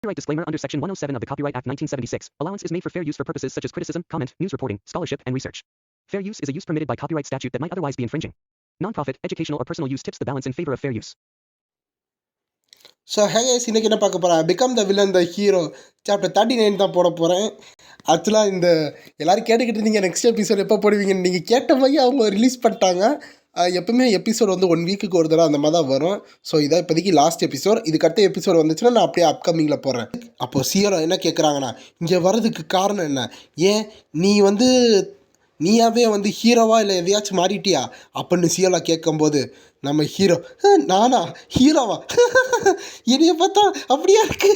Copyright disclaimer under Section 107 of the Copyright Act 1976. Allowance is made for fair use for purposes such as criticism, comment, news reporting, scholarship, and research. Fair use is a use permitted by copyright statute that might otherwise be infringing. Non-profit, educational, or personal use tips the balance in favor of fair use. So has இன்றைக்கி என்ன பார்க்க போகிறேன், become the villain the hero chapter 39 தான் போட போகிறேன். ஆக்சுவலாக இந்த எல்லோரும் கேட்டுக்கிட்டு இருந்தீங்க நெக்ஸ்ட் எபிசோட் எப்போ போடுவீங்கன்னு. நீங்கள் கேட்ட மாதிரி அவங்க ரிலீஸ் பண்ணிட்டாங்க. எப்பவுமே எபிசோட் வந்து 1 வீக்குக்கு ஒரு தடவை அந்த மாதிரி தான் வரும். ஸோ இதான் இப்போதைக்கு லாஸ்ட் எபிசோட். இதுக்கு அடுத்த எபிசோட் வந்துச்சுன்னா நான் அப்படியே அப்கமிங்கில் போடுறேன். அப்போது சியரோ என்ன கேட்குறாங்கன்னா, இங்கே வர்றதுக்கு காரணம் என்ன, ஏன் நீ வந்து நீயாவே வந்து ஹீரோவா இல்லை எதையாச்சும் மாறிட்டியா அப்படின்னு சியோலா கேட்கும்போது நம்ம ஹீரோ, நானா ஹீரோவா, என்னைய பார்த்தா அப்படியா இருக்கு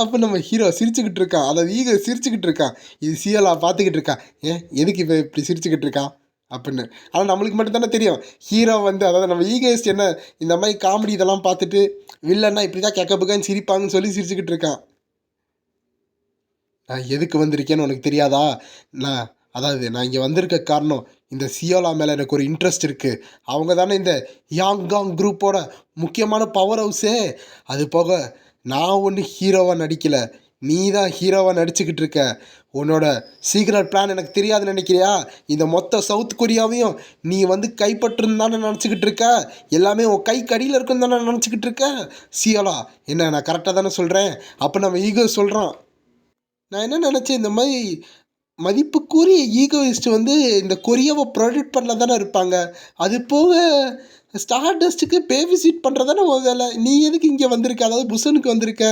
அப்போ நம்ம ஹீரோ சிரிச்சுக்கிட்டு இருக்கான். அதாவது ஈகோ சிரிச்சுக்கிட்டு இருக்கான். இது சியோலா பார்த்துக்கிட்டு இருக்கான். ஏன் எதுக்கு இப்போ இப்படி சிரிச்சுக்கிட்டு இருக்கான் அப்படின்னு. ஆனால் நம்மளுக்கு மட்டும்தானே தெரியும் ஹீரோ வந்து, அதாவது நம்ம ஈகோயிஸ்ட் என்ன இந்த மாதிரி காமெடி இதெல்லாம் பார்த்துட்டு வில்லன்னா இப்படி தான் கேட்கப்புக்கான்னு சிரிப்பாங்கன்னு சொல்லி சிரிச்சுக்கிட்டு இருக்கான். நான் எதுக்கு வந்திருக்கேன்னு உனக்கு தெரியாதா, நான் இங்கே வந்திருக்க காரணம் இந்த சியோலா மேலே எனக்கு ஒரு இன்ட்ரெஸ்ட் இருக்குது. அவங்க தானே இந்த யாங்காங் குரூப்போட முக்கியமான பவர் ஹவுஸே. அது போக நான் ஒன்றும் ஹீரோவாக நடிக்கலை, நீ தான் ஹீரோவாக நடிச்சுக்கிட்டு இருக்க. உன்னோட சீக்ரெட் பிளான் எனக்கு தெரியாதுன்னு நினைக்கிறியா? இந்த மொத்த சவுத் கொரியாவையும் நீ வந்து கைப்பற்றுன்னு தானே நினச்சிக்கிட்டு இருக்க. எல்லாமே உன் கை கடியில் இருக்குன்னு தானே நினச்சிக்கிட்டு இருக்க. சியோலா என்ன, நான் கரெக்டாக தானே சொல்கிறேன்? அப்போ நம்ம ஈகோ சொல்கிறான், நான் என்ன நினச்சேன், இந்த மாதிரி மதிப்புக்குரிய ஈகோயிஸ்ட் வந்து இந்த கொரியாவை ப்ரொடெக்ட் பண்ணல தானே இருப்பாங்க. அது போக ஸ்டார்டஸ்ட்டுக்கு பே விசிட் பண்ணுறதானே உன் வேலை. நீ எதுக்கு இங்கே வந்திருக்க, அதாவது புஷனுக்கு வந்திருக்க?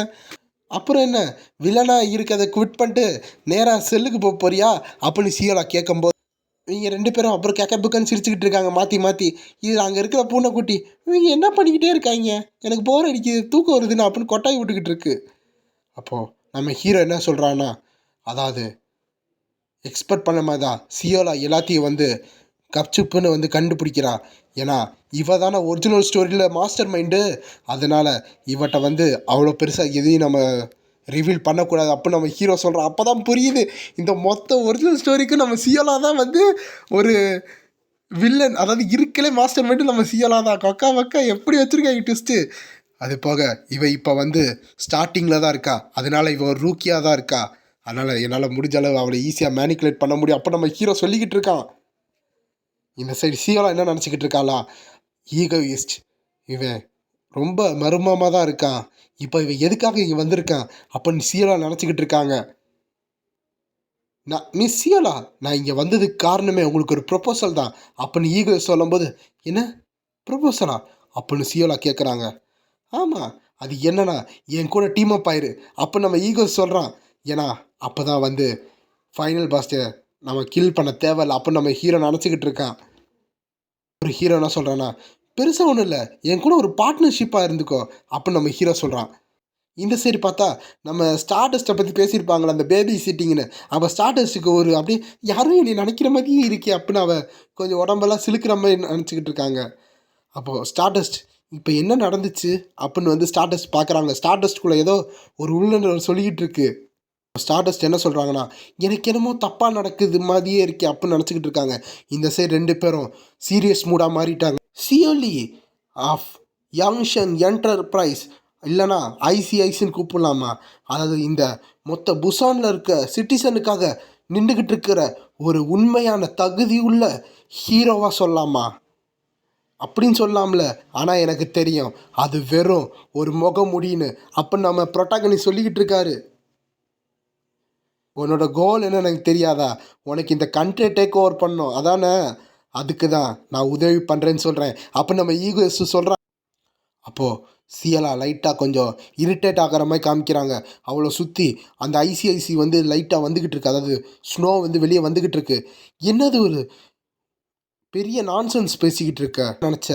அப்புறம் என்ன வில்லனாக இருக்கிறத குவிட் பண்ணிட்டு நேராக செல்லுக்கு போக போறியா அப்படின்னு சியோலா கேட்கும்போது இவங்க 2 பேரும் அப்புறம் கேட்க புக்கன்னு சிரிச்சுக்கிட்டு இருக்காங்க மாற்றி. இது அங்கே இருக்கிற பூனைக்குட்டி இவங்க என்ன பண்ணிக்கிட்டே இருக்காங்க, எனக்கு போர் அடிக்குது, தூக்கம் வருதுன்னு அப்படின்னு கொட்டாய் விட்டுக்கிட்டு இருக்கு. அப்போது நம்ம ஹீரோ என்ன சொல்கிறான்னா, அதாவது எக்ஸ்பெக்ட் பண்ண மாதிரி தான் சியோலா எல்லாத்தையும் வந்து கப்சுப்புன்னு வந்து கண்டுபிடிக்கிறா. ஏன்னா இவ தானே ஒரிஜினல் ஸ்டோரியில் மாஸ்டர் மைண்டு. அதனால் இவட்ட வந்து அவ்வளோ பெருசாக எதையும் நம்ம ரிவீல் பண்ணக்கூடாது அப்படின்னு நம்ம ஹீரோ சொல்கிறோம். அப்போ தான் புரியுது இந்த மொத்த ஒரிஜினல் ஸ்டோரிக்கு நம்ம சியோலா தான் வந்து ஒரு வில்லன், அதாவது இருக்கலே மாஸ்டர் மைண்டு நம்ம சியோலா தான். கக்கா எப்படி வச்சுருக்காங்க ட்விஸ்ட்டு. அது போக இவ இப்போ வந்து ஸ்டார்டிங்கில் தான் இருக்கா, அதனால் இவ ஒரு ரூக்கியாக தான் இருக்கா. அதனால் என்னால் முடிஞ்ச அளவு அவளை ஈஸியாக மேனிகுலேட் பண்ண முடியும் அப்போ நம்ம ஹீரோ சொல்லிக்கிட்டு இருக்கான். இந்த சைடு சியோலா என்ன நினச்சிக்கிட்டு இருக்காளா, ஈகோயிஸ்ட் இவன் ரொம்ப மர்மமாக தான் இருக்கான், இப்போ இவன் எதுக்காக இங்கே வந்திருக்கான் அப்படின்னு சியோலா நினச்சிக்கிட்டு இருக்காங்க. மிஸ் சியோலா, நான் இங்கே வந்ததுக்கு காரணமே உங்களுக்கு ஒரு ப்ரொப்போசல் தான் அப்படின்னு ஈகோ சொல்லும்போது, என்ன ப்ரொப்போசலா அப்படின்னு சியோலா கேட்குறாங்க. ஆமாம், அது என்னன்னா என் கூட டீம் அப் ஆயிரு அப்போ நம்ம ஈகோ சொல்கிறான். ஏன்னா அப்போ தான் வந்து ஃபைனல் பாஸ்ட்டை நம்ம கில் பண்ண தேவையில்லை அப்படின்னு நம்ம ஹீரோ நினச்சிக்கிட்டு இருக்கான். ஒரு ஹீரோ என்ன சொல்கிறான்னா, பெருசாக ஒன்றும் இல்லை, என் கூட ஒரு பார்ட்னர்ஷிப்பாக இருந்துக்கோ அப்படின்னு நம்ம ஹீரோ சொல்கிறான். இந்த சைடு பார்த்தா நம்ம ஸ்டார்டஸ்ட்டை பற்றி பேசியிருப்பாங்களே அந்த பேபி சிட்டிங்னு, அவள் ஸ்டார்டஸ்ட்டுக்கு ஒரு அப்படியே யாரும் என்னை நினைக்கிற மாதிரியே இருக்கே அப்படின்னு அவள் கொஞ்சம் உடம்பெல்லாம் சிலுக்கிற மாதிரி நினச்சிக்கிட்டு இருக்காங்க. அப்போது ஸ்டார்டஸ்ட் இப்போ என்ன நடந்துச்சு அப்படின்னு வந்து ஸ்டார்டஸ்ட் பார்க்குறாங்க. ஸ்டார்டஸ்ட்குள்ளே ஏதோ ஒரு உள்ளுணர்வு சொல்லிக்கிட்டு இருக்கு. ஸ்டார்டஸ்ட் என்ன சொல்கிறாங்கன்னா, எனக்கு என்னமோ தப்பாக நடக்குது மாதிரியே இருக்கே அப்படின்னு நினச்சிக்கிட்டு இருக்காங்க. இந்த சைடு 2 பேரும் சீரியஸ் மூடாக மாறிட்டாங்க. சியோலி ஆஃப் யங்ஷன் என்டர்பிரைஸ் இல்லைனா ஐசிஐசின்னு கூப்பிடலாமா, அதாவது இந்த மொத்த புசானில் இருக்க சிட்டிசனுக்காக நின்றுக்கிட்டு இருக்கிற ஒரு உண்மையான தகுதி உள்ள ஹீரோவாக சொல்லலாமா அப்படின்னு சொல்லலாம்ல. ஆனால் எனக்கு தெரியும் அது வெறும் ஒரு முகமுடின்னு அப்படின்னு நம்ம ப்ரொட்டாகனி சொல்லிக்கிட்டு இருக்காரு. உன்னோட கோல் என்ன எனக்கு தெரியாதா, உனக்கு இந்த கண்ட்ரியை டேக் ஓவர் பண்ணணும் அதானே, அதுக்கு தான் நான் உதவி பண்ணுறேன்னு சொல்கிறேன் அப்போ நம்ம ஈகோஸ் சொல்கிறான். அப்போது சியலா லைட்டாக கொஞ்சம் இரிட்டேட் ஆகிற மாதிரி காமிக்கிறாங்க. அவளை சுற்றி அந்த ஐசிஐசி வந்து லைட்டாக வந்துக்கிட்டு இருக்கு, அதாவது ஸ்னோ வந்து வெளியே வந்துக்கிட்டு இருக்கு. என்னது ஒரு பெரிய நான்சென்ஸ் பேசிக்கிட்டு இருக்க நினச்ச,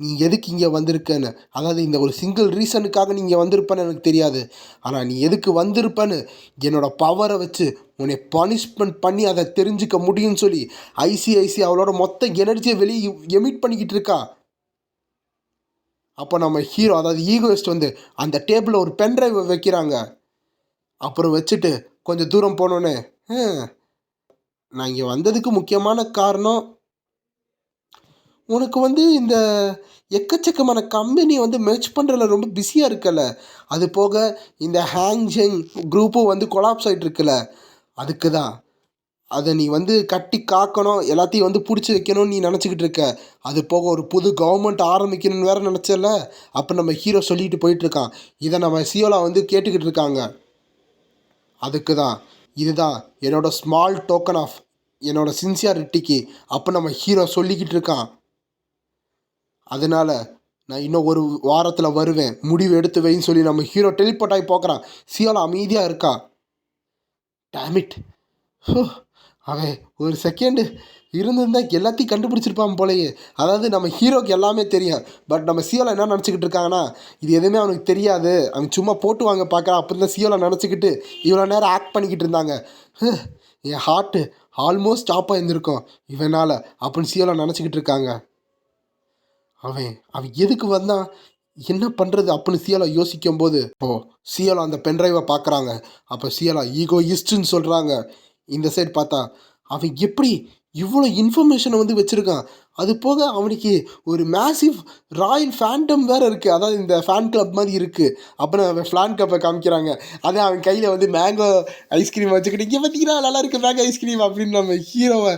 நீ எதுக்கு இங்கே வந்திருக்கன்னு, அதாவது இந்த ஒரு சிங்கிள் ரீசனுக்காக நீ இங்கே வந்திருப்பேன்னு எனக்கு தெரியாது. ஆனால் நீ எதுக்கு வந்திருப்பேன்னு என்னோட பவரை வச்சு உன்னை பனிஷ்மெண்ட் பண்ணி அதை தெரிஞ்சுக்க முடியும்னு சொல்லி ஐசிஐசி அவளோட மொத்த எனர்ஜியை வெளியே எமிட் பண்ணிக்கிட்டு இருக்கா. அப்போ நம்ம ஹீரோ, அதாவது ஈகோயிஸ்ட் வந்து அந்த டேபிளில் ஒரு பென்ட்ரைவ் வைக்கிறாங்க. அப்புறம் வச்சுட்டு கொஞ்சம் தூரம் போனோன்னே, நான் இங்கே வந்ததுக்கு முக்கியமான காரணம் உனக்கு வந்து இந்த எக்கச்சக்கமான கம்பெனி வந்து மெர்ஜ் பண்ணுறதுல ரொம்ப பிஸியாக இருக்கல. அது போக இந்த ஹேங்ஜெங் குரூப்பும் வந்து கொலாப்ஸ் ஆகிட்டு இருக்குல்ல, அதுக்கு தான் அதை நீ வந்து கட்டி காக்கணும், எல்லாத்தையும் வந்து பிடிச்சி வைக்கணும்னு நீ நினச்சிக்கிட்டு இருக்க. அது போக ஒரு புது கவர்மெண்ட் ஆரம்பிக்கணும்னு வேற நினச்சல. அப்போ நம்ம ஹீரோ சொல்லிட்டு போயிட்டுருக்கான். இதை நம்ம சியோலா வந்து கேட்டுக்கிட்டு இருக்காங்க. அதுக்கு தான் இதுதான் என்னோட ஸ்மால் டோக்கன் ஆஃப் என்னோட சின்சியாரிட்டிக்கு அப்போ நம்ம ஹீரோ சொல்லிக்கிட்டு இருக்கான். அதனால நான் இன்னும் ஒரு வாரத்தில் வருவேன், முடிவு எடுத்து வைன்னு சொல்லி நம்ம ஹீரோ டெலிபோர்ட் ஆகி போக்குறான். சியோலா அமைதியாக இருக்கா. டேமிட், அவன் ஒரு செகண்டு இருந்திருந்தா எல்லாத்தையும் கண்டுபிடிச்சிருப்பான் போலயே. அதாவது நம்ம ஹீரோக்கு எல்லாமே தெரியும், பட் நம்ம சியோலா என்ன நினச்சிக்கிட்டு இருக்காங்கன்னா இது எதுவுமே அவனுக்கு தெரியாது, அவன் சும்மா போட்டு வாங்க பார்க்குறான் அப்படி தான் சியோலா நினச்சிக்கிட்டு இவ்வளோ நேரம் ஆக்ட் பண்ணிக்கிட்டு இருந்தாங்க. என் ஹார்ட்டு ஆல்மோஸ்ட் ஸ்டாப் ஆகியிருந்திருக்கும் இவனால் அப்படின்னு சியோலா நினச்சிக்கிட்டு இருக்காங்க. அவன் அவன் எதுக்கு வந்தான், என்ன பண்ணுறது அப்படின்னு சியோலா யோசிக்கும் போது சியோலா அந்த பென்ட்ரைவை பார்க்குறாங்க. அப்போ சியோலா ஈகோயிஸ்ட்னு சொல்கிறாங்க. இந்த சைடு பார்த்தா அவன் எப்படி இவ்வளோ இன்ஃபர்மேஷனை வந்து வச்சுருக்கான். அது போக அவனுக்கு ஒரு மேசிவ் ராயல் ஃபேண்டம் வேறு இருக்குது, அதாவது இந்த ஃபேன் கிளப் மாதிரி இருக்குது. அப்புறம் அவன் ஃபேன் கிளப்பை காமிக்கிறாங்க. அதே அவன் கையில் வந்து மேங்கோ ஐஸ்கிரீம் வச்சுக்கிட்டு இங்கே பார்த்தீங்கன்னா நல்லா இருக்குது மேங்கோ ஐஸ்கிரீம் அப்படின்னு நம்ம ஹீரோவை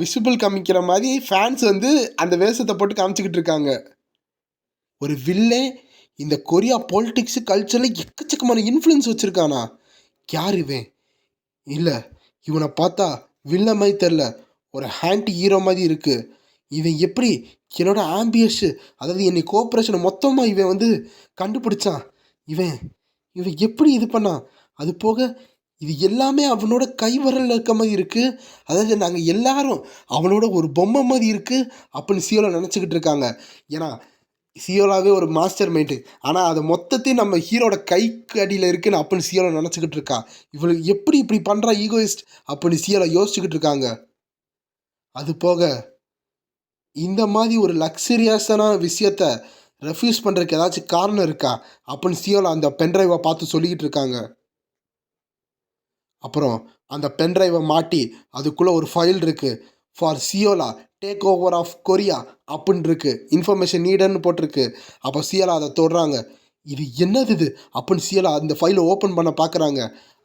விசிபிள் காமிக்கிற மாதிரி ஃபேன்ஸ் வந்து அந்த வேஷத்தை போட்டு காமிச்சிக்கிட்டு இருக்காங்க. ஒரு வில்லே இந்த கொரியா பொலிட்டிக்ஸு கல்ச்சரில் எக்கச்சக்கமான இன்ஃப்ளூயன்ஸ் வச்சுருக்கானா. யார் இவன்? இல்லை, இவனை பார்த்தா வில்ல மாதிரி தெரில, ஒரு ஆன்டி ஹீரோ மாதிரி இருக்குது. இவன் எப்படி என்னோட ஆம்பியஸு, அதாவது என்னை கோஆப்ரேஷனை மொத்தமாக இவன் வந்து கண்டுபிடிச்சான். இவன் இவன் எப்படி இது பண்ணான்? அது போக இது எல்லாமே அவனோட கைவரலில் இருக்க மாதிரி இருக்குது. அதாவது நாங்கள் எல்லாரும் அவனோட ஒரு பொம்மை மாதிரி இருக்குது அப்படின்னு சியோலா நினச்சிக்கிட்டு இருக்காங்க. ஏன்னா சியோலாவே ஒரு மாஸ்டர் மைண்டு, ஆனால் அது மொத்தத்தையும் நம்ம ஹீரோட கைக்கு அடியில் இருக்குன்னு அப்படின்னு சியோலா நினச்சிக்கிட்டு இருக்கா. இவளுக்கு எப்படி இப்படி பண்ணுறா ஈகோயிஸ்ட் அப்படின்னு சியோலா யோசிச்சுக்கிட்டு இருக்காங்க. அது போக இந்த மாதிரி ஒரு லக்ஸரியாஸான விஷயத்த ரெஃப்யூஸ் பண்ணுறதுக்கு ஏதாச்சும் காரணம் இருக்கா அப்படின்னு சியோலா அந்த பென்ட்ரைவை பார்த்து சொல்லிக்கிட்டு இருக்காங்க. அப்புறம் அந்த பென்ட்ரைவை மாட்டி அதுக்குள்ளே ஒரு ஃபைல் இருக்குது, ஃபார் சியோலா டேக் ஓவர் ஆஃப் கொரியா அப்படின்னு இருக்கு, இன்ஃபர்மேஷன் நீடன்னு போட்டிருக்கு. அப்போ சியோலா அதை தொடுறாங்க. இது என்னது இது அப்படின்னு சியோலா அந்த ஃபைலை ஓப்பன் பண்ண பார்க்குறாங்க.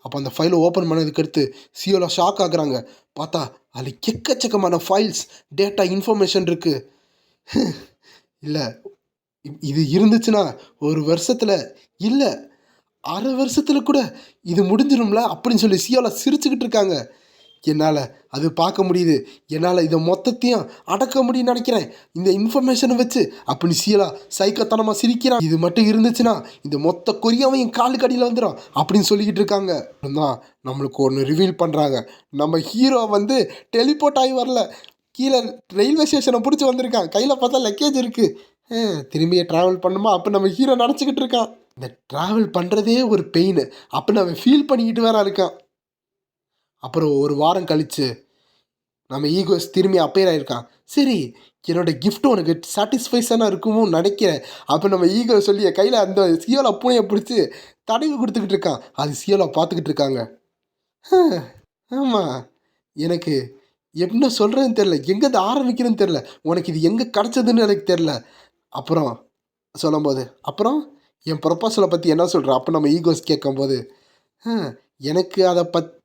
அப்போ அந்த ஃபைலை ஓப்பன் பண்ணதுக்கு அடுத்து சியோலா ஷாக் ஆகுறாங்க. பார்த்தா அதில் எக்கச்சக்கமான ஃபைல்ஸ், டேட்டா, இன்ஃபர்மேஷன் இருக்குது. இல்லை, இது இருந்துச்சுன்னா ஒரு வருஷத்தில் இல்லை அரை வருஷத்தில் கூட இது முடிஞ்சிடும்ல அப்படின்னு சொல்லி சியோலா சிரிச்சுக்கிட்டு இருக்காங்க. என்னால் அது பார்க்க முடியுது, என்னால் இதை மொத்தத்தையும் அடக்க முடியும்னு நினைக்கிறேன் இந்த இன்ஃபர்மேஷனை வச்சு அப்படின்னு சியோலா சைக்கத்தனமாக சிரிக்கிறான். இது மட்டும் இருந்துச்சுன்னா இந்த மொத்த கொரியாவும் என் காலுக்கு அடியில் வந்துடும் அப்படின்னு சொல்லிக்கிட்டு இருக்காங்க. தான் நம்மளுக்கு ஒன்று ரிவீல் பண்ணுறாங்க. நம்ம ஹீரோ வந்து டெலிபோர்ட் ஆகி வரல, கீழே ரயில்வே ஸ்டேஷனை பிடிச்சி வந்திருக்கான். கையில் பார்த்தா லக்கேஜ் இருக்குது, திரும்பியே ட்ராவல் பண்ணுமா அப்போ நம்ம ஹீரோ நினச்சிக்கிட்டு இருக்கான். இந்த ட்ராவல் பண்ணுறதே ஒரு பெயின் அப்படின்னு அவன் ஃபீல் பண்ணிக்கிட்டு வேற இருக்கான். அப்புறம் ஒரு வாரம் கழித்து நம்ம ஈகோஸ் திரும்பி அப்பேர் ஆகிருக்கான். சரி, என்னோட கிஃப்ட் உனக்கு சாட்டிஸ்ஃபைஸாக இருக்குமோ நினைக்கிறேன் அப்போ நம்ம ஈகோ சொல்லி கையில் அந்த சியோலா பூனையை பிடிச்சி தடவி கொடுத்துக்கிட்டு இருக்கான். அது சியோலா பார்த்துக்கிட்டு இருக்காங்க. ஆமாம், எனக்கு என்ன சொல்கிறதுன்னு தெரில, எங்கேருந்து ஆரம்பிக்கிறதுன்னு தெரில, உனக்கு இது எங்கே கிடச்சதுன்னு எனக்கு தெரில. அப்புறம் சொல்லும்போது அப்புறம் என் ப்ரொப்போசலை பற்றி என்ன சொல்கிற அப்போ நம்ம ஈகோஸ் கேட்கும்போது எனக்கு அதை பற்றி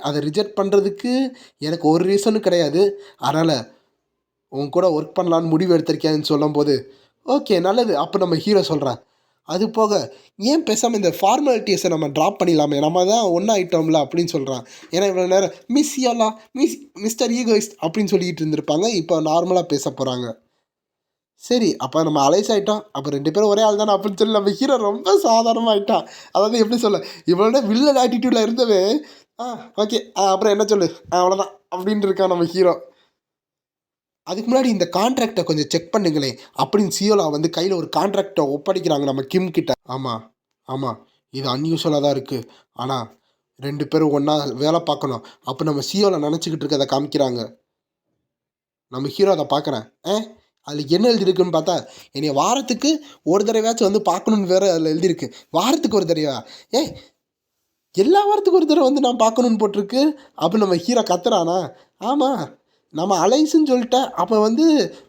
அதை ரிஜெக்ட் பண்ணுறதுக்கு எனக்கு ஒரு ரீசனும் கிடையாது, அதனால் உன் கூட ஒர்க் பண்ணலான்னு முடிவு எடுத்திருக்கேன்னு சொல்லும்போது ஓகே நல்லது. அப்போ நம்ம ஹீரோ சொல்கிறான், அது போக ஏன் பேசாமல் இந்த ஃபார்மாலிட்டிஸை நம்ம ட்ராப் பண்ணிடலாமே, நம்ம தான் ஒன்றா ஐட்டம்ல அப்படின்னு சொல்கிறான். ஏன்னா இவ்வளோ நேரம் மிஸ் யோலா, மிஸ்டர் ஈகோயிஸ்ட் அப்படின்னு சொல்லிக்கிட்டு இருந்திருப்பாங்க, இப்போ நார்மலாக பேச போகிறாங்க. சரி, அப்போ நம்ம அலைஸ் ஆகிட்டோம், அப்போ 2 பேரும் ஒரே ஆள் தானே அப்படின்னு சொல்லி நம்ம ஹீரோ ரொம்ப சாதாரணமாகிட்டான். அதாவது எப்படி சொல்ல, இவனோட வில்லன் ஆட்டிடியூடில் இருந்தவே ஓகே அப்புறம் என்ன சொல்லு அவ்வளோதான் அப்படின்ட்டு இருக்கான் நம்ம ஹீரோ. அதுக்கு முன்னாடி இந்த கான்ட்ராக்டை கொஞ்சம் செக் பண்ணுங்களேன் அப்படின்னு சியோலா வந்து கையில் ஒரு கான்ட்ராக்டை ஒப்படைக்கிறாங்க நம்ம கிம் கிட்ட. ஆமாம் இது அன்யூஸ்வலாக தான் இருக்குது, ஆனால் 2 பேரும் ஒன்றா வேலை பார்க்கணும் அப்போ நம்ம சியோலா நினச்சிக்கிட்டு இருக்கதை காமிக்கிறாங்க. நம்ம ஹீரோ அதை பார்க்குறேன். அதில் என்ன எழுதியிருக்குன்னு பார்த்தா என்னை வாரத்துக்கு ஒரு தடவையாச்சும் வந்து பார்க்கணுன்னு வேறு அதில் எழுதியிருக்கு. வாரத்துக்கு ஒரு தடவையா? எல்லா வாரத்துக்கு ஒரு தடவை வந்து நான் பார்க்கணுன்னு போட்டிருக்கு. அப்போ நம்ம ஹீரோ கத்துறானா? ஆமாம், நம்ம அலைஸுன்னு சொல்லிட்டேன், அப்போ வந்து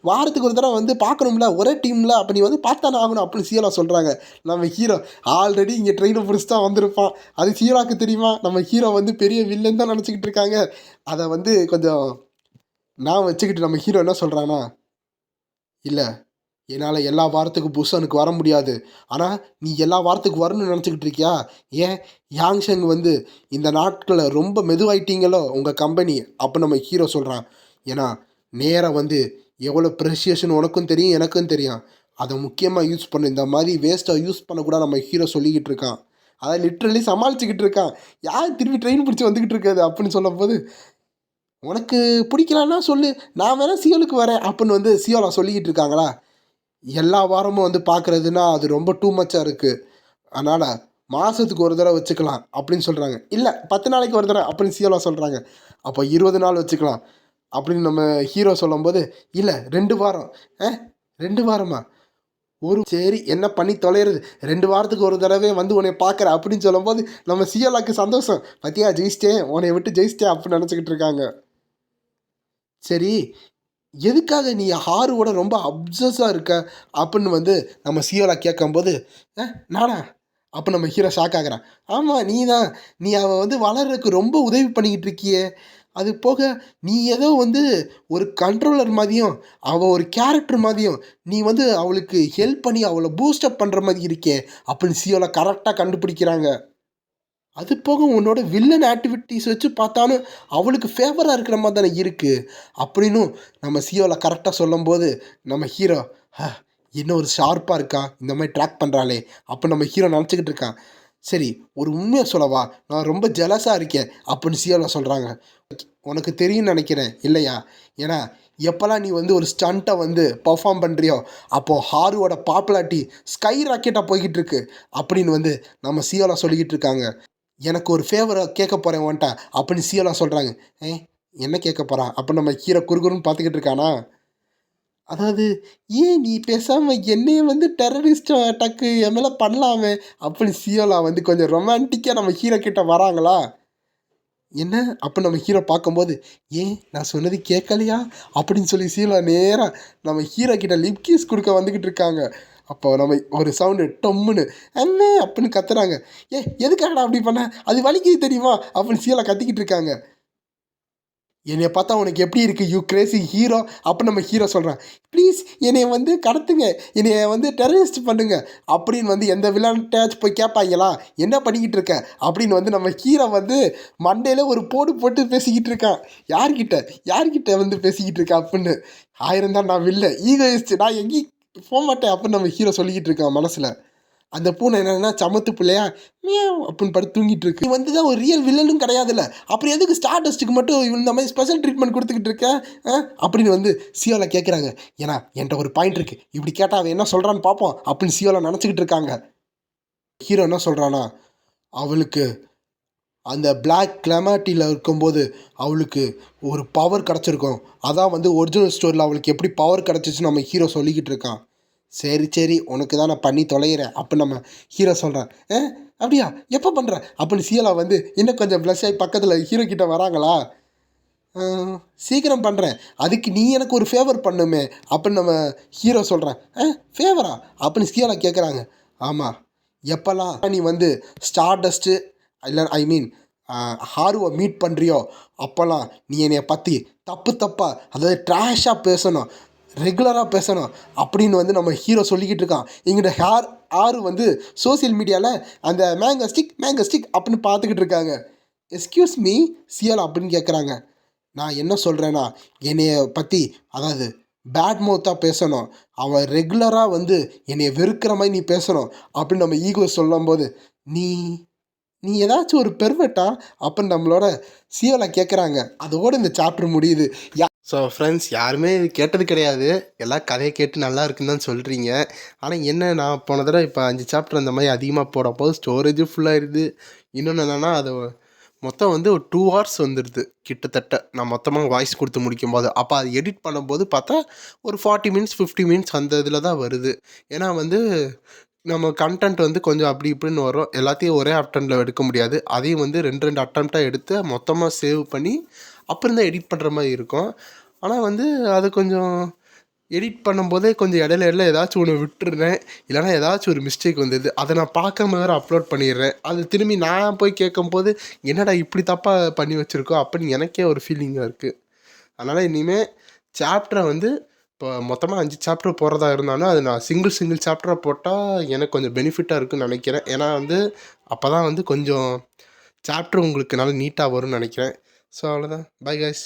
வாரத்துக்கு ஒரு தடவை வந்து பார்க்கணும்ல, ஒரே டீமில் அப்போ நீ வந்து பார்த்தானே ஆகணும் அப்படின்னு சியோலா சொல்கிறாங்க. நம்ம ஹீரோ ஆல்ரெடி இங்கே ட்ரெயினை பிடிச்சி தான் வந்திருப்பான். அது சியோலாக்கு தெரியுமா? நம்ம ஹீரோ வந்து பெரிய வில்லன் தான் நினச்சிக்கிட்டு இருக்காங்க. அதை வந்து கொஞ்சம் நான் வச்சுக்கிட்டு நம்ம ஹீரோ என்ன சொல்கிறான்னா, இல்லை என்னால் எல்லா வாரத்துக்கும் புஷனுக்கு வர முடியாது. ஆனால் நீ எல்லா வாரத்துக்கு வரணும்னு நினச்சிக்கிட்டு இருக்கியா? ஏன் யாங்ஷங் வந்து இந்த நாட்களில் ரொம்ப மெதுவாயிட்டீங்களோ உங்கள் கம்பெனி அப்போ நம்ம ஹீரோ சொல்கிறான். ஏன்னா நேரம் வந்து எவ்வளோ ப்ரெஷியஸ்னு உனக்கும் தெரியும் எனக்கும் தெரியும். அதை முக்கியமாக யூஸ் பண்ணு. இந்த மாதிரி வேஸ்ட்டாக யூஸ் பண்ணக்கூட நம்ம ஹீரோ சொல்லிக்கிட்டு இருக்கான். அதை லிட்ரலி சமாளிச்சுக்கிட்டு இருக்கான். யார் திருப்பி ட்ரெயின் பிடிச்சி வந்துக்கிட்டு இருக்காது அப்படின்னு சொல்லும்போது, உனக்கு பிடிக்கலன்னா சொல்லு, நான் வேணா சியோலுக்கு வரேன் அப்படின்னு வந்து சியோலா சொல்லிக்கிட்டு இருக்காங்களா. எல்லா வாரமும் வந்து பார்க்குறதுன்னா அது ரொம்ப டூ மச்சாக இருக்குது. அதனால் மாதத்துக்கு ஒரு தடவை வச்சுக்கலாம் அப்படின்னு சொல்கிறாங்க. இல்லை 10 நாளைக்கு ஒரு தடவை அப்படின்னு சியோலா சொல்கிறாங்க. அப்போ 20 நாள் வச்சுக்கலாம் அப்படின்னு நம்ம ஹீரோ சொல்லும்போது, இல்லை 2 வாரம். 2 வாரமா? சரி என்ன பண்ணி தொலைகிறது, 2 வாரத்துக்கு ஒரு தடவை வந்து உன்னை பார்க்குறேன் அப்படின்னு சொல்லும்போது நம்ம சியோலாக்கு சந்தோஷம். பார்த்தியா ஜெயிச்சிட்டேன், உன்னை விட்டு ஜெயிச்சிட்டேன் அப்படின்னு நினச்சிக்கிட்டு இருக்காங்க. சரி எதுக்காக நீ ஹாருவோட ரொம்ப அப்சஸாக இருக்க அப்படின்னு வந்து நம்ம சியோலா கேட்கும்போது, நானா? அப்போ நம்ம ஹீரோ ஷாக் ஆகுறான். ஆமாம் நீ தான். நீ அவள் வந்து வளர்றதுக்கு ரொம்ப உதவி பண்ணிக்கிட்டு இருக்கியே. அது போக நீ ஏதோ வந்து ஒரு கண்ட்ரோலர் மாதிரியும் அவள் ஒரு கேரக்டர் மாதிரியும் நீ வந்து அவளுக்கு ஹெல்ப் பண்ணி அவளை பூஸ்டப் பண்ணுற மாதிரி இருக்கே அப்படின்னு சியோலா கரெக்டாக கண்டுபிடிக்கிறாங்க. அது போக உன்னோட வில்லன் ஆக்டிவிட்டீஸ் வச்சு பார்த்தாலும் அவளுக்கு ஃபேவராக இருக்கிற மாதிரி தானே இருக்குது அப்படின்னும் நம்ம சியோல கரெக்டாக சொல்லும்போது நம்ம ஹீரோ இன்னும் ஒரு ஷார்ப்பாக இருக்கா இந்த மாதிரி ட்ராக் பண்ணுறாளே அப்போ நம்ம ஹீரோ நினச்சிக்கிட்டு இருக்கான். சரி ஒரு உண்மையை சொல்லவா, நான் ரொம்ப ஜெலஸாக இருக்கேன் அப்படின்னு சியோல சொல்கிறாங்க. உனக்கு தெரியும்னு நினைக்கிறேன் இல்லையா? ஏன்னா எப்போல்லாம் நீ வந்து ஒரு ஸ்டண்ட்டை வந்து பர்ஃபார்ம் பண்ணுறியோ அப்போது ஹாருவோட பாப்புலாரிட்டி ஸ்கை ராக்கெட்டாக போய்கிட்டு இருக்கு அப்படின்னு வந்து நம்ம சியோலா சொல்லிக்கிட்டு இருக்காங்க. எனக்கு ஒரு ஃபேவரை கேட்க போகிறேன் உன்ட்ட அப்படின்னு சியோலா சொல்கிறாங்க. என்ன கேட்க போகிறான் அப்போ நம்ம ஹீரோ குறுகுறுன்னு பார்த்துக்கிட்டு இருக்கானா. அதாவது ஏன் நீ பேசாமல் என்னையே வந்து டெரரிஸ்ட் அட்டாக்கு என் மேலே பண்ணலாமே அப்படின்னு சியோலா வந்து கொஞ்சம் ரொமான்டிக்காக நம்ம ஹீரோ கிட்ட வராங்களா. என்ன அப்போ நம்ம ஹீரோ பார்க்கும்போது, ஏன் நான் சொன்னது கேட்கலையா அப்படின்னு சொல்லி சியோலா நேராக நம்ம ஹீரோ கிட்ட லிப் கீஸ் கொடுக்க வந்துக்கிட்டு இருக்காங்க. அப்போ நம்ம ஒரு சவுண்டு டொம்முன்னு அண்ணே அப்படின்னு கத்துறாங்க. எதுக்காகடா அப்படி பண்ண, அது வலிக்குது தெரியுமா அப்படின்னு சியோலா கத்திக்கிட்டு இருக்காங்க. என்னைய பார்த்தா உனக்கு எப்படி இருக்குது யூ கிரேசி ஹீரோ அப்படின்னு நம்ம ஹீரோ சொல்கிறான். ப்ளீஸ் என்னைய வந்து கடத்துங்க, என்னைய வந்து டெரரிஸ்ட் பண்ணுங்க அப்படின்னு வந்து எந்த வில்லன்ட்டாச்சும் போய் கேட்பாங்களா, என்ன பண்ணிக்கிட்டு இருக்க அப்படின்னு வந்து நம்ம ஹீரோ வந்து மண்டையில் ஒரு போடு போட்டு பேசிக்கிட்டு இருக்கான். யார்கிட்ட வந்து பேசிக்கிட்டு இருக்கா அப்படின்னு. ஆயிரம் தான் நான் வில்ல ஈகோயிஸ்ட், நான் எங்கேயும் போக மாட்டேன் அப்படின்னு நம்ம ஹீரோ சொல்லிக்கிட்டு இருக்கான் மனசில். அந்த பூனை என்னென்னா சமத்து பிள்ளையா மியாவ் அப்படின்னு படுத்து தூங்கிட்டு இருக்கு. நீ வந்து தான் ஒரு ரியல் வில்லனும் கிடையாதுல்ல, அப்புறம் எதுக்கு ஸ்டார் டஸ்ட்டுக்கு மட்டும் இந்த மாதிரி ஸ்பெஷல் ட்ரீட்மெண்ட் கொடுத்துக்கிட்டு இருக்கேன் அப்படின்னு வந்து சியோலா கேட்குறாங்க. ஏன்னா என்கிட்ட ஒரு பாயிண்ட் இருக்குது, இப்படி கேட்டால் அவன் என்ன சொல்கிறான்னு பார்ப்போம் அப்படின்னு சியோலா நினச்சிக்கிட்டு இருக்காங்க. ஹீரோ என்ன சொல்கிறான்னா, அவளுக்கு அந்த பிளாக் கிளமாட்டியில் இருக்கும்போது அவளுக்கு ஒரு பவர் கிடச்சிருக்கும், அதான் வந்து ஒரிஜினல் ஸ்டோரியில் அவளுக்கு எப்படி பவர் கிடச்சிச்சுன்னு நம்ம ஹீரோ சொல்லிக்கிட்டு இருக்கான். சரி உனக்கு தான் நான் பண்ணி தொலைகிறேன் அப்போ நம்ம ஹீரோ சொல்கிறேன். அப்படியா எப்போ பண்ணுற அப்படின்னு சியோலா வந்து இன்னும் கொஞ்சம் ப்ளஸ் ஆகி பக்கத்தில் ஹீரோ கிட்ட வராங்களா. சீக்கிரம் பண்ணுறேன், அதுக்கு நீ எனக்கு ஒரு ஃபேவர் பண்ணுமே அப்படின்னு நம்ம ஹீரோ சொல்கிறேன். ஃபேவரா அப்படின்னு சியோலா கேட்குறாங்க. ஆமாம் எப்போல்லாம் நீ வந்து ஸ்டார் டஸ்ட்டு இல்லை ஐ மீன் ஹாருவை மீட் பண்ணுறியோ அப்போல்லாம் நீ என்னைய பற்றி தப்பாக அதாவது ட்ராஷாக பேசணும், ரெகுலராக பேசணும் அப்படின்னு வந்து நம்ம ஹீரோ சொல்லிக்கிட்டு இருக்கான். எங்கிட்ட ஆறு வந்து சோசியல் மீடியாவில் அந்த மேங்கஸ்டிக் அப்படின்னு பார்த்துக்கிட்டு இருக்காங்க. எஸ்கியூஸ் மீ சியோலா அப்படின்னு கேட்குறாங்க. நான் என்ன சொல்கிறேன்னா என்னைய பற்றி அதாவது பேட் மவுத்தாக பேசணும், அவன் ரெகுலராக வந்து என்னைய வெறுக்கிற மாதிரி நீ பேசணும் அப்படின்னு நம்ம ஈகோ சொல்லும்போது, நீ நீ ஏதாச்சும் ஒரு பெர்வெட்டா அப்படின்னு நம்மளோட சியோலா கேட்குறாங்க. அதோடு இந்த சாப்டர் முடியுது. ஸோ ஃப்ரெண்ட்ஸ் யாருமே இது கேட்டது கிடையாது, எல்லாம் கதையை கேட்டு நல்லா இருக்குன்னு தான் சொல்கிறீங்க. ஆனால் என்ன நான் போன தடவை இப்போ 5 சாப்டர் அந்த மாதிரி அதிகமாக போடப்போது ஸ்டோரேஜும் ஃபுல்லாகிடுது. இன்னொன்று என்னென்னா அது மொத்தம் வந்து ஒரு 2 hours வந்துடுது கிட்டத்தட்ட நான் மொத்தமாக வாய்ஸ் கொடுத்து முடிக்கும்போது. அப்போ அது எடிட் பண்ணும்போது பார்த்தா ஒரு 40 minutes 50 minutes அந்த இதில் தான் வருது. ஏன்னா வந்து நம்ம கண்டென்ட் வந்து கொஞ்சம் அப்படி இப்படின்னு வரும், எல்லாத்தையும் ஒரே அட்டெம்ப்டில் எடுக்க முடியாது. அதையும் வந்து 2 அட்டெம்ப்டாக எடுத்து மொத்தமாக சேவ் பண்ணி அப்புறம் தான் எடிட் பண்ணுற மாதிரி இருக்கும். ஆனால் வந்து அது கொஞ்சம் எடிட் பண்ணும்போதே கொஞ்சம் இடையில ஏதாச்சும் ஒன்று விட்டுடுறேன், இல்லைனா ஏதாச்சும் ஒரு மிஸ்டேக் வந்துடுது. அதை நான் பார்க்காம வேறு அப்லோட் பண்ணிடுறேன். அது திரும்பி நான் போய் கேட்கும்போது என்னடா இப்படி தப்பாக பண்ணி வச்சுருக்கோம் அப்படின்னு எனக்கே ஒரு ஃபீலிங்காக இருக்குது. அதனால் இனிமேல் சாப்டரை வந்து இப்போ மொத்தமாக 5 சாப்டர் போடுறதா இருந்தாலும் அது நான் சிங்கிள் சாப்டராக போட்டால் எனக்கு கொஞ்சம் பெனிஃபிட்டாக இருக்குன்னு நினைக்கிறேன். ஏன்னா வந்து அப்போ தான் வந்து கொஞ்சம் சாப்டர் உங்களுக்கு நல்லா நீட்டாக வரும்னு நினைக்கிறேன். ஸோ அவ்வளோதான். Bye guys.